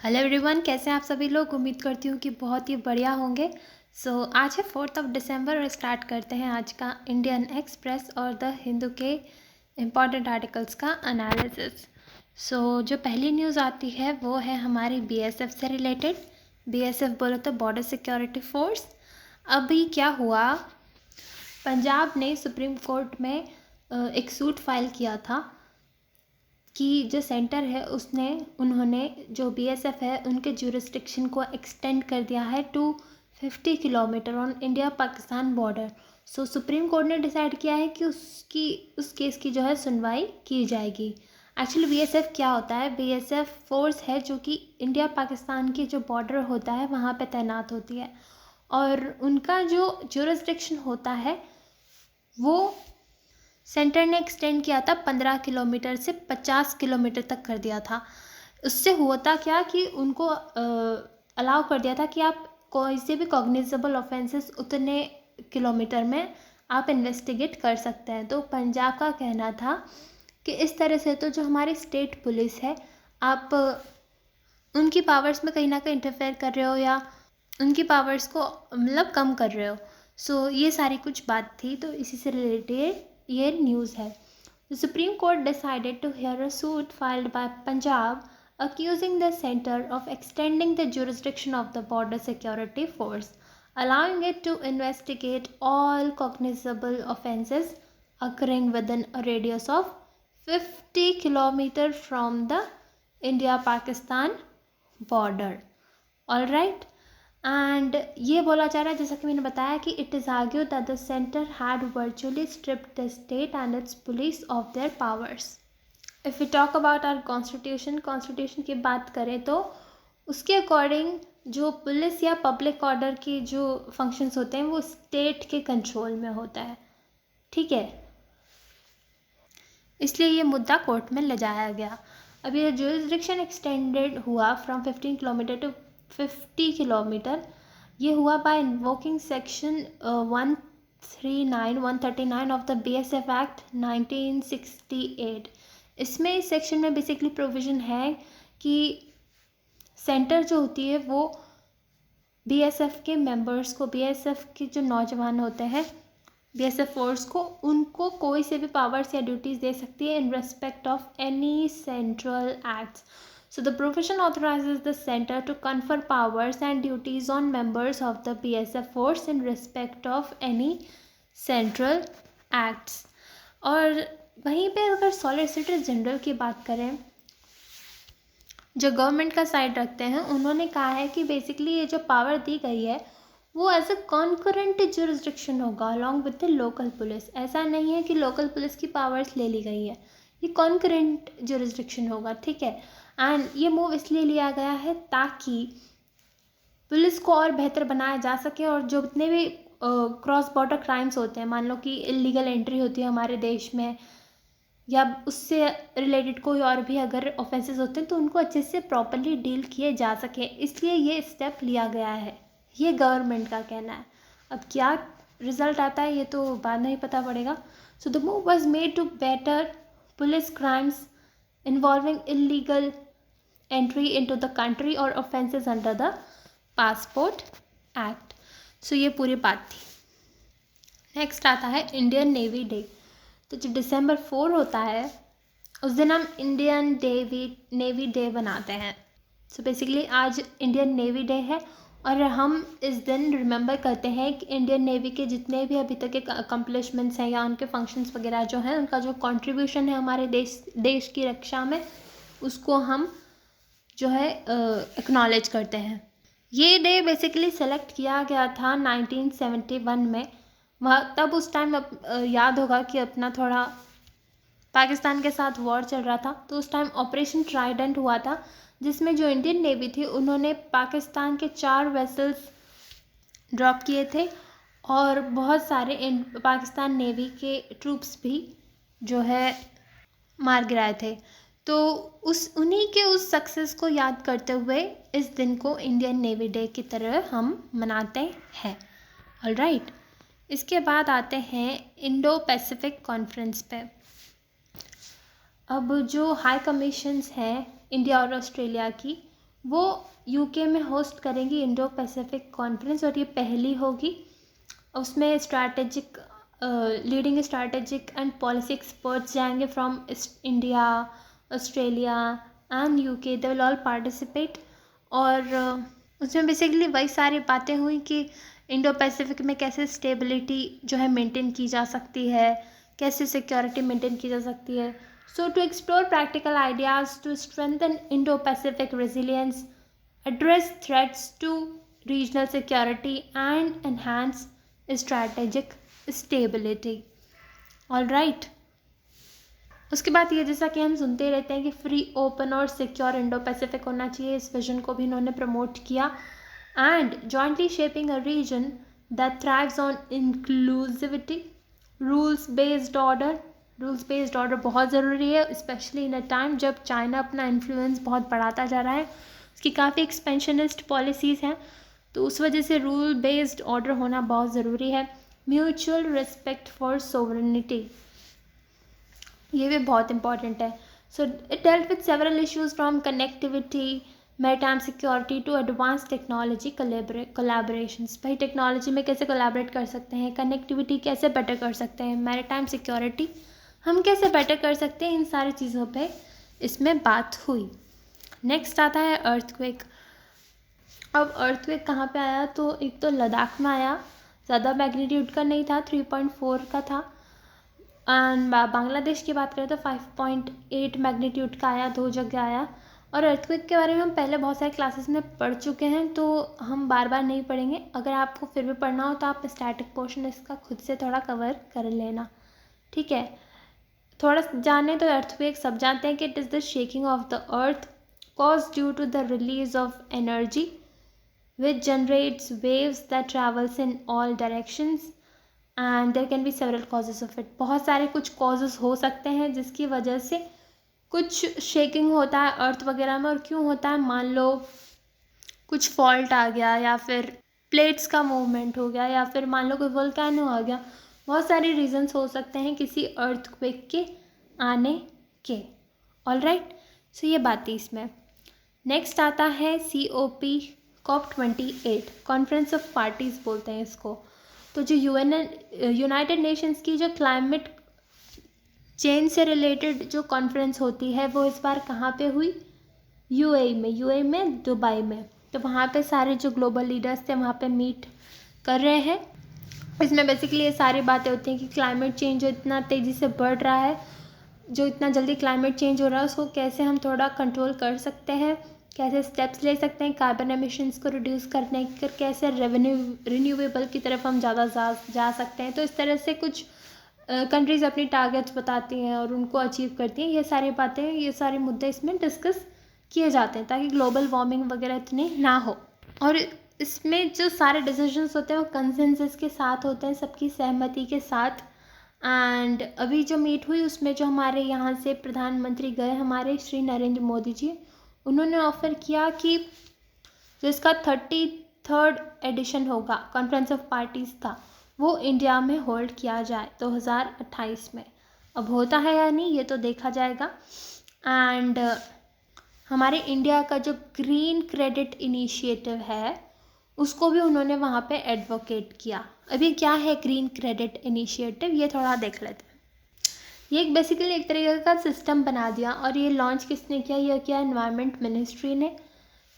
Hello everyone, कैसे हैं आप सभी लोग। उम्मीद करती हूँ कि बहुत ही बढ़िया होंगे। आज है 4 दिसंबर और स्टार्ट करते हैं आज का इंडियन एक्सप्रेस और द हिंदू के इम्पॉर्टेंट आर्टिकल्स का एनालिसिस। जो पहली न्यूज़ आती है वो है हमारी बीएसएफ से रिलेटेड। बीएसएफ बोलो तो बॉर्डर सिक्योरिटी फोर्स। अभी क्या हुआ, पंजाब ने सुप्रीम कोर्ट में एक सूट फाइल किया था कि जो सेंटर है उन्होंने जो बीएसएफ है उनके ज्यूरिसडिक्शन को एक्सटेंड कर दिया है to 50 kilometre on India Pakistan border. Supreme court ने डिसाइड किया है कि उस केस की जो है सुनवाई की जाएगी। एक्चुअली बीएसएफ क्या होता है, बीएसएफ फोर्स है जो कि इंडिया पाकिस्तान की जो बॉर्डर होता है वहाँ पे तैनात होती है और उनका जो ज्यूरिसडिक्शन होता है वो सेंटर ने एक्सटेंड किया था 15 किलोमीटर से 50 किलोमीटर तक कर दिया था। उससे होता क्या कि उनको अलाउ कर दिया था कि आप कोई से भी कॉग्निजेबल ऑफेंसेस उतने किलोमीटर में आप इन्वेस्टिगेट कर सकते हैं। तो पंजाब का कहना था कि इस तरह से तो जो हमारी स्टेट पुलिस है, आप उनकी पावर्स में कहीं ना कहीं इंटरफेयर कर रहे हो या उनकी पावर्स को मतलब कम कर रहे हो। ये सारी कुछ बात थी, तो इसी से रिलेटेड ये न्यूज़ है। The Supreme Court decided to hear a suit filed by Punjab accusing the center of extending the jurisdiction of the Border Security Force, allowing it to investigate all cognizable offences occurring within a radius of 50 kilometers from the India-Pakistan border. All right. And ये बोला जा रहा है, जैसा कि मैंने बताया, कि it is argue that the centre had virtually stripped the state and its police of their powers. If you talk about our constitution की बात करें तो उसके अकॉर्डिंग जो पुलिस या पब्लिक ऑर्डर की जो फंक्शंस होते हैं वो स्टेट के कंट्रोल में होता है, ठीक है। इसलिए ये मुद्दा कोर्ट में ले जाया गया। अब ये ज्यूरिसडिक्शन एक्सटेंडेड हुआ फ्रॉम 15 किलोमीटर टू 50 किलोमीटर। ये हुआ by invoking section 139 of the BSF act 1968। इसमें इस सेक्शन में बेसिकली प्रोविज़न है कि सेंटर जो होती है वो बीएसएफ के मेंबर्स को, बीएसएफ के जो नौजवान होते हैं बीएसएफ फोर्स को, उनको कोई से भी पावर्स या ड्यूटीज़ दे सकती है in respect of any central acts. So the provision authorizes the center to confer powers and duties on members of the BSF force in respect of any central acts. और वहीं पे अगर solicitor general की बात करें जो government का side रखते हैं, उन्होंने कहा है कि बेसिकली ये जो पावर दी गई है वो एज अ कॉन्करेंट जुरिसडिक्शन होगा along with the local police. ऐसा नहीं है कि लोकल पुलिस की पावर्स ले ली गई है, ये कॉन्करेंट जुरिसडिक्शन होगा, ठीक है। एंड ये मूव इसलिए लिया गया है ताकि पुलिस को और बेहतर बनाया जा सके और जो जितने भी क्रॉस बॉर्डर क्राइम्स होते हैं, मान लो कि इलीगल एंट्री होती है हमारे देश में या उससे रिलेटेड कोई और भी अगर ऑफेंसेस होते हैं, तो उनको अच्छे से प्रॉपरली डील किए जा सके, इसलिए ये स्टेप लिया गया है। ये गवर्नमेंट का कहना है। अब क्या रिजल्ट आता है ये तो बाद में ही पता पड़ेगा। So the move was made to better police crimes involving illegal entry into the country और offences under the passport act. ये पूरी बात थी। नेक्स्ट आता है इंडियन नेवी डे। तो जो December 4 होता है उस दिन हम इंडियन नेवी डे बनाते हैं। बेसिकली आज इंडियन नेवी डे है और हम इस दिन रिमेंबर करते हैं कि इंडियन नेवी के जितने भी अभी तक के अकम्पलिशमेंट्स हैं या उनके फंक्शंस वगैरह जो हैं, उनका जो कंट्रीब्यूशन है हमारे देश की रक्षा में, उसको हम जो है एक्नॉलेज करते हैं। ये डे बेसिकली सेलेक्ट किया गया था 1971 में। वह तब उस टाइम याद होगा कि अपना थोड़ा पाकिस्तान के साथ वॉर चल रहा था, तो उस टाइम ऑपरेशन ट्राइडेंट हुआ था जिसमें जो इंडियन नेवी थी उन्होंने पाकिस्तान के 4 वेसल्स ड्रॉप किए थे और बहुत सारे पाकिस्तान नेवी के ट्रूप्स भी जो है मार गिराए थे। तो उन्हीं के उस सक्सेस को याद करते हुए इस दिन को इंडियन नेवी डे की तरह हम मनाते हैं। ऑलराइट, इसके बाद आते हैं इंडो पैसिफिक कॉन्फ्रेंस पे। अब जो हाई कमीशंस हैं इंडिया और ऑस्ट्रेलिया की, वो यूके में होस्ट करेंगी इंडो पैसिफिक कॉन्फ्रेंस, और ये पहली होगी। उसमें strategic leading strategic and policy experts जाएंगे from India, Australia and UK, they will all participate. और उसमें बेसिकली वही सारी बातें हुई कि इंडो पैसिफिक में कैसे स्टेबिलिटी जो है मेंटेन की जा सकती है, कैसे सिक्योरिटी मेंटेन की जा सकती है। So to explore practical ideas to strengthen Indo Pacific resilience, address threats to regional security and enhance strategic stability. All right. उसके बाद ये जैसा कि हम सुनते ही रहते हैं कि फ्री, ओपन और सिक्योर इंडो पैसिफिक होना चाहिए, इस विजन को भी इन्होंने प्रमोट किया। And jointly shaping a region that thrives on inclusivity, rules based order. Rules based order बहुत ज़रूरी है, स्पेशली इन अ टाइम जब चाइना अपना इन्फ्लुएंस बहुत बढ़ाता जा रहा है, उसकी काफ़ी एक्सपेंशनिस्ट पॉलिसीज़ हैं, तो उस वजह से रूल बेस्ड ऑर्डर होना बहुत ज़रूरी है। म्यूचुअल रिस्पेक्ट फॉर सोवरेनिटी, ये भी बहुत इंपॉर्टेंट है। So it dealt with several issues from connectivity, maritime security to advance technology collaborations. भाई टेक्नोलॉजी में कैसे कोलैबोरेट कर सकते हैं, कनेक्टिविटी कैसे बेटर कर सकते हैं, मैरीटाइम सिक्योरिटी हम कैसे बेटर कर सकते हैं, इन सारी चीज़ों पे इसमें बात हुई। नेक्स्ट आता है अर्थक्वेक। अब अर्थक्वेक कहाँ पे आया, तो एक तो लद्दाख में आया, ज़्यादा मैग्नीट्यूड का नहीं था, 3.4 का था। एंड बांग्लादेश की बात करें तो 5.8 मैग्नीट्यूड का आया, 2 जगह आया। और अर्थक्वेक के बारे में हम पहले बहुत सारे क्लासेस में पढ़ चुके हैं, तो हम बार बार नहीं पढ़ेंगे। अगर आपको फिर भी पढ़ना हो तो आप स्टैटिक पोर्शन इसका खुद से थोड़ा कवर कर लेना, ठीक है। थोड़ा जाने तो अर्थक्वेक सब जानते हैं कि it is the shaking of the earth caused due to the release of energy which generates waves that travels in all directions and there can be several causes of it। बहुत सारे कुछ causes हो सकते हैं जिसकी वजह से कुछ शेकिंग होता है अर्थ वगैरह में। और क्यों होता है, मान लो कुछ फॉल्ट आ गया, या फिर प्लेट्स का मूवमेंट हो गया, या फिर मान लो कोई वोल्केनो आ गया, बहुत सारे रीजंस हो सकते हैं किसी अर्थक्वेक के आने के। ऑल राइट, सो ये बात थी इसमें। नेक्स्ट आता है COP COP28, conference of parties बोलते हैं इसको। तो जो यूनाइटेड नेशंस की जो क्लाइमेट चेंज से रिलेटेड जो कॉन्फ्रेंस होती है वो इस बार कहाँ पे हुई, यूएई में दुबई में। तो वहाँ पे सारे जो ग्लोबल लीडर्स थे वहाँ पे मीट कर रहे हैं। इसमें बेसिकली ये सारी बातें होती हैं कि क्लाइमेट चेंज जो इतना तेज़ी से बढ़ रहा है, जो इतना जल्दी क्लाइमेट चेंज हो रहा है, उसको कैसे हम थोड़ा कंट्रोल कर सकते हैं, कैसे स्टेप्स ले सकते हैं कार्बन एमिशंस को रिड्यूस करने के, कैसे रिन्यूएबल की तरफ हम ज़्यादा जा सकते हैं। तो इस तरह से कुछ कंट्रीज़ अपनी टारगेट्स बताती हैं और उनको अचीव करती हैं। ये सारी बातें, ये सारे मुद्दे इसमें डिस्कस किए जाते हैं ताकि ग्लोबल वार्मिंग वगैरह इतनी ना हो। और इसमें जो सारे डिसीजंस होते हैं वो कंसेंसस के साथ होते हैं, सबकी सहमति के साथ। एंड अभी जो मीट हुई उसमें जो हमारे यहाँ से प्रधानमंत्री गए, हमारे श्री नरेंद्र मोदी जी, उन्होंने ऑफ़र किया कि जो इसका 33rd एडिशन होगा कॉन्फ्रेंस ऑफ पार्टीज़ का, वो इंडिया में होल्ड किया जाए 2028 में। अब होता है या नहीं ये तो देखा जाएगा। एंड हमारे इंडिया का जो ग्रीन क्रेडिट इनिशिएटिव है उसको भी उन्होंने वहाँ पे एडवोकेट किया। अभी क्या है ग्रीन क्रेडिट इनिशिएटिव, ये थोड़ा देख लेते हैं। ये एक बेसिकली एक तरीके का सिस्टम बना दिया, और ये लॉन्च किसने किया, ये किया एनवायरनमेंट मिनिस्ट्री ने,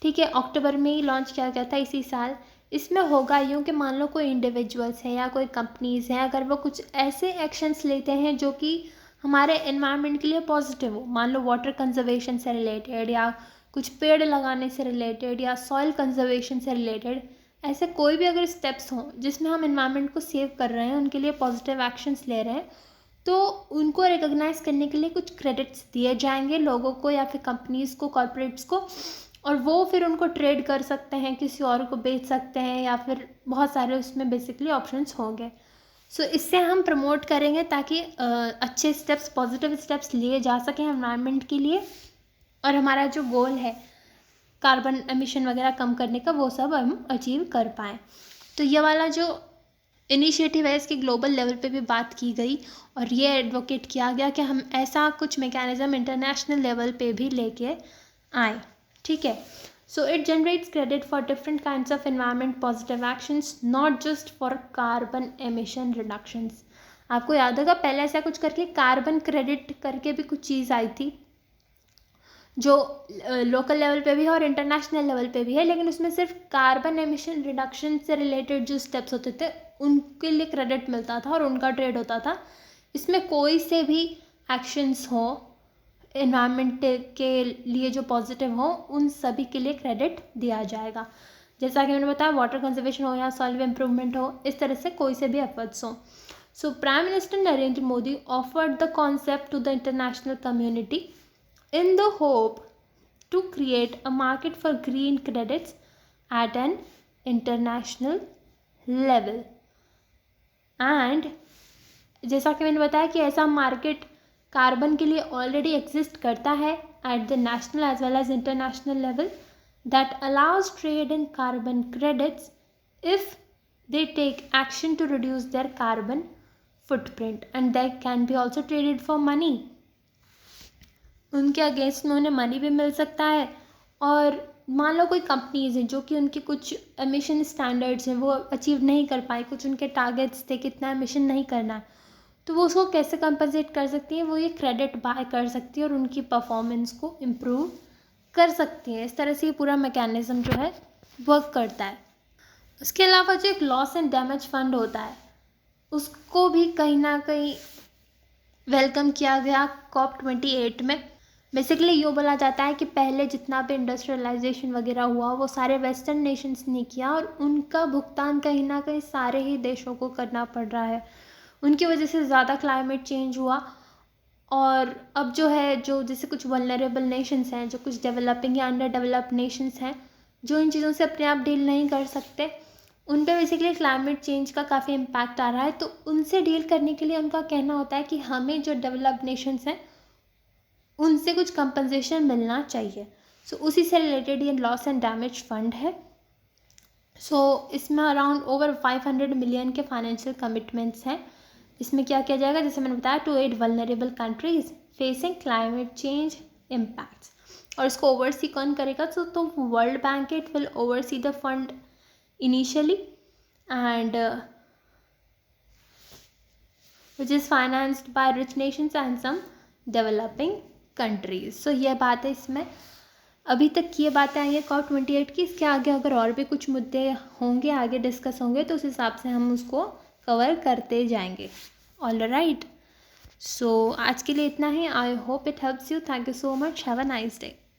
ठीक है। अक्टूबर में ही लॉन्च किया गया था इसी साल। इसमें होगा यूँ कि मान लो कोई इंडिविजुअल्स हैं या कोई कंपनीज़ हैं, अगर वो कुछ ऐसे एक्शंस लेते हैं जो कि हमारे एनवायरनमेंट के लिए पॉजिटिव हो, मान लो वाटर कंजर्वेशन से रिलेटेड या कुछ पेड़ लगाने से रिलेटेड या सॉइल कंजर्वेशन से रिलेटेड, ऐसे कोई भी अगर स्टेप्स हों जिसमें हम एनवायरनमेंट को सेव कर रहे हैं, उनके लिए पॉजिटिव एक्शंस ले रहे हैं, तो उनको रिकॉग्नाइज करने के लिए कुछ क्रेडिट्स दिए जाएंगे लोगों को या फिर कंपनीज़ को, कॉर्पोरेट्स को, और वो फिर उनको ट्रेड कर सकते हैं, किसी और को बेच सकते हैं, या फिर बहुत सारे उसमें बेसिकली ऑप्शंस होंगे। सो इससे हम प्रमोट करेंगे ताकि अच्छे स्टेप्स, पॉजिटिव स्टेप्स लिए जा सकें एनवायरनमेंट के लिए, और हमारा जो गोल है कार्बन एमिशन वगैरह कम करने का, वो सब हम अचीव कर पाएँ। तो ये वाला जो इनिशिएटिव है इसकी ग्लोबल लेवल पे भी बात की गई, और ये एडवोकेट किया गया कि हम ऐसा कुछ मैकेनिज़्म इंटरनेशनल लेवल पे भी लेके आए, ठीक है। So it generates credit for different kinds of environment positive actions, not just for carbon emission reductions. आपको याद होगा पहले ऐसा कुछ करके कार्बन क्रेडिट करके भी कुछ चीज़ आई थी जो लोकल लेवल पे भी है और इंटरनेशनल लेवल पे भी है, लेकिन उसमें सिर्फ कार्बन एमिशन रिडक्शन से रिलेटेड जो स्टेप्स होते थे उनके लिए क्रेडिट मिलता था और उनका ट्रेड होता था. इसमें कोई से भी एक्शंस हो एनवायरनमेंट के लिए जो पॉजिटिव हो उन सभी के लिए क्रेडिट दिया जाएगा. जैसा कि मैंने बताया वाटर कंजर्वेशन हो या सॉइल इम्प्रूवमेंट हो, इस तरह से कोई से भी एफर्ट्स हो. So prime minister Narendra Modi offered the concept to the international community in the hope to create a market for green credits at an international level. And जैसा कि मैंने बताया कि ऐसा मार्केट कार्बन के लिए ऑलरेडी एग्जिस्ट करता है at the national as well as international level that allows trade in carbon credits if they take action to reduce their carbon footprint, and they can be also traded for money. उनके against में उन्हें money भी मिल सकता है. और मान लो कोई companies हैं जो कि उनके कुछ एमिशन स्टैंडर्ड्स हैं वो अचीव नहीं कर पाए, कुछ उनके टारगेट्स थे कितना एमिशन नहीं करना है, तो वो उसको कैसे कंपनसेट कर सकती है, वो ये क्रेडिट बाय कर सकती है और उनकी परफॉर्मेंस को इम्प्रूव कर सकती है. इस तरह से ये पूरा मैकेनिज्म जो है वर्क करता है. उसके अलावा जो एक लॉस एंड डैमेज फंड होता है उसको भी कहीं ना कहीं वेलकम किया गया COP28 में. बेसिकली ये बोला जाता है कि पहले जितना भी इंडस्ट्रियलाइजेशन वगैरह हुआ वो सारे वेस्टर्न नेशंस ने किया और उनका भुगतान कहीं ना कहीं सारे ही देशों को करना पड़ रहा है. उनकी वजह से ज़्यादा क्लाइमेट चेंज हुआ और अब जो है जो जैसे कुछ वल्नरेबल नेशंस हैं, जो कुछ डेवलपिंग या अंडर डेवलप्ड नेशंस हैं जो इन चीज़ों से अपने आप डील नहीं कर सकते, उन पर बेसिकली क्लाइमेट चेंज का काफ़ी इम्पैक्ट आ रहा है. तो उनसे डील करने के लिए उनका कहना होता है कि हमें जो डेवलप्ड नेशंस हैं उनसे कुछ कंपनसेशन मिलना चाहिए. सो उसी से रिलेटेड ये लॉस एंड डैमेज फंड है. सो इसमें अराउंड ओवर 500 मिलियन के फाइनेंशियल कमिटमेंट्स हैं. इसमें क्या किया जाएगा, जैसे मैंने बताया, to aid vulnerable countries facing climate change impacts. और इसको ओवरसी कौन करेगा, तो World Bank it will oversee the fund initially and which is financed by rich nations and some developing countries. So ये बात है इसमें. अभी तक ये बातें आई है COP28 की. इसके आगे अगर और भी कुछ मुद्दे होंगे आगे डिस्कस होंगे तो उस हिसाब से हम उसको कवर करते जाएंगे. ऑल राइट, सो आज के लिए इतना ही. I hope it helps you. Thank you so much. Have a nice day.